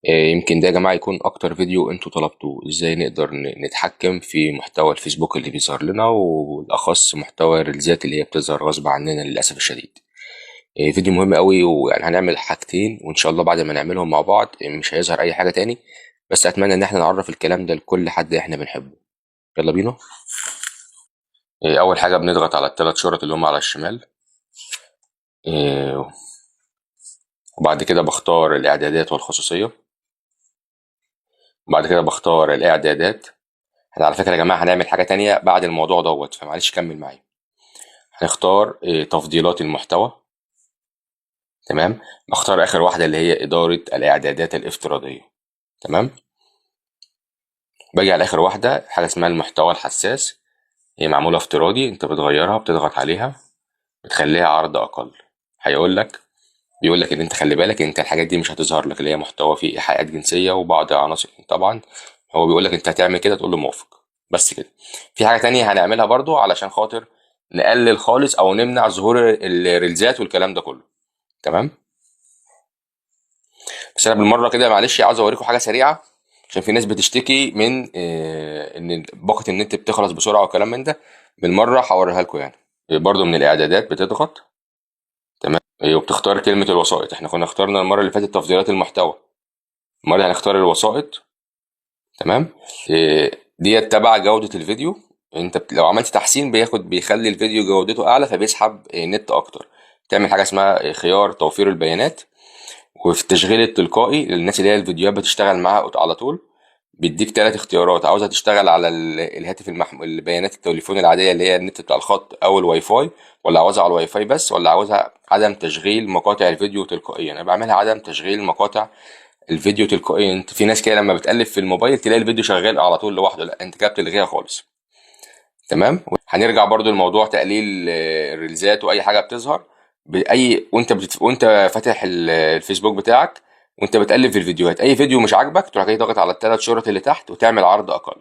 يمكن ده يا جماعة يكون أكتر فيديو أنتوا طلبتوه، إزاي نقدر نتحكم في محتوى الفيسبوك اللي بيظهر لنا، والأخص محتوى الريلزات اللي هي بتظهر غصب عننا للأسف الشديد. فيديو مهم قوي، ويعني هنعمل حاجتين وإن شاء الله بعد ما نعملهم مع بعض مش هيظهر أي حاجة تاني. بس أتمنى إن احنا نعرف الكلام ده لكل حد احنا بنحبه. يلا بينا. أول حاجة بنضغط على الثلاث شرط اللي هم على الشمال. إيه، وبعد كده بختار الإعدادات والخصوصية. وبعد كده بختار الإعدادات. احنا على فكرة يا جماعة هنعمل حاجة تانية بعد الموضوع دوت، فمعلش كمل معايا. هنختار تفضيلات المحتوى. تمام. بختار آخر واحدة اللي هي إدارة الإعدادات الافتراضية. تمام. باجي على آخر واحدة، حاجة اسمها المحتوى الحساس. هي معمولة افتراضي، انت بتغيرها، بتضغط عليها، بتخليها عرض أقل. هيقول لك بيقول لك ان انت خلي بالك انت الحاجات دي مش هتظهر لك، اللي هي محتوى فيه ايحاءات جنسيه وبعض عناصر طبعا. هو بيقول لك انت هتعمل كده، تقول له موافق. بس كده. في حاجه تانية هنعملها برضو علشان خاطر نقلل خالص او نمنع ظهور الريلزات والكلام ده كله. تمام. بس انا بالمره كده معلش عاوز اوريكم حاجه سريعه، عشان في ناس بتشتكي من ان باقه النت بتخلص بسرعه وكلام من ده. بالمره هوريها لكم يعني. برضو من الاعدادات بتضغط. تمام. وبتختار كلمه الوسائط. احنا كنا اخترنا المره اللي فاتت تفضيلات المحتوى، المره دي هنختار الوسائط. تمام. ديت تبع جودة الفيديو. انت لو عملت تحسين بيخلي الفيديو جودته اعلى، فبيسحب نت اكتر. تعمل حاجة اسمها خيار توفير البيانات. وفي التشغيل التلقائي للناس اللي هي الفيديوهات بتشتغل معاها على طول، بيديك 3 اختيارات. عاوزها تشتغل على الهاتف البيانات التليفون العادية اللي هي النت بتاع الخط او الواي فاي، ولا عاوزها على الواي فاي بس، ولا عاوزها عدم تشغيل مقاطع الفيديو تلقائيا. انا بعملها عدم تشغيل مقاطع الفيديو تلقائيا. انت في ناس كده لما بتقلب في الموبايل تلاقي الفيديو شغال على طول لوحده، لا انت كده بتلغيها خالص. تمام. هنرجع برضو لموضوع تقليل الريلزات واي حاجه بتظهر باي، وانت فاتح الفيسبوك بتاعك، وانت بتقلب في الفيديوهات، اي فيديو مش عاجبك تروح جاي ضاغط على الثلاث شرط اللي تحت وتعمل عرض اقل.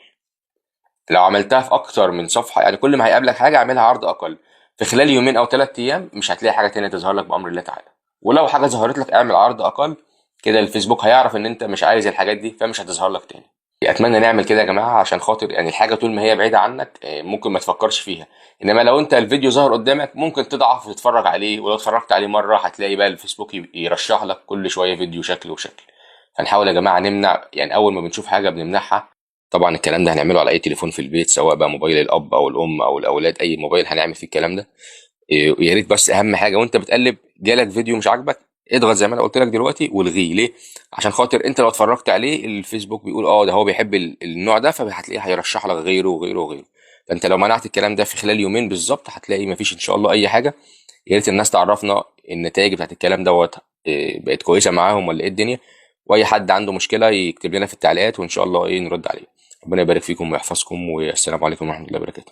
لو عملتها في اكتر من صفحه، يعني كل ما هيقابلك حاجه اعملها عرض اقل. في خلال يومين او 3 ايام مش هتلاقي حاجه تانية تظهر لك بامر الله تعالى. ولو حاجه ظهرت لك اعمل عرض اقل. كده الفيسبوك هيعرف ان انت مش عايز الحاجات دي، فمش هتظهر لك تاني. اتمنى نعمل كده يا جماعه، عشان خاطر يعني الحاجه طول ما هي بعيده عنك ممكن ما تفكرش فيها. انما لو انت الفيديو ظهر قدامك ممكن تضعف وتتفرج عليه، ولو اتفرجت عليه مره هتلاقي بقى الفيسبوك يرشح لك كل شويه فيديو شكل وشكل. فنحاول يا جماعه نمنع، يعني اول ما بنشوف حاجه بنمنعها. طبعا الكلام ده هنعمله على اي تليفون في البيت، سواء بقى موبايل الاب او الام او الاولاد، اي موبايل هنعمل فيه الكلام ده. يا ريت بس اهم حاجه وانت بتقلب جالك فيديو مش عاجبك، اضغط زي ما انا قلت لك دلوقتي والغيه. ليه؟ عشان خاطر انت لو اتفرجت عليه الفيسبوك بيقول ده هو بيحب النوع ده، فهتلاقيه هيرشح لك غيره وغيره وغيره. فانت لو منعت الكلام ده في خلال يومين بالظبط هتلاقي مفيش ان شاء الله اي حاجه. يا ريت الناس تعرفنا النتائج بتاعت الكلام دوت بقت كويسه معاهم ولا ايه الدنيا. واي حد عنده مشكله يكتب لنا في التعليقات، وان شاء الله نرد عليه. ربنا يبارك فيكم ويحفظكم، والسلام عليكم ورحمه الله وبركاته.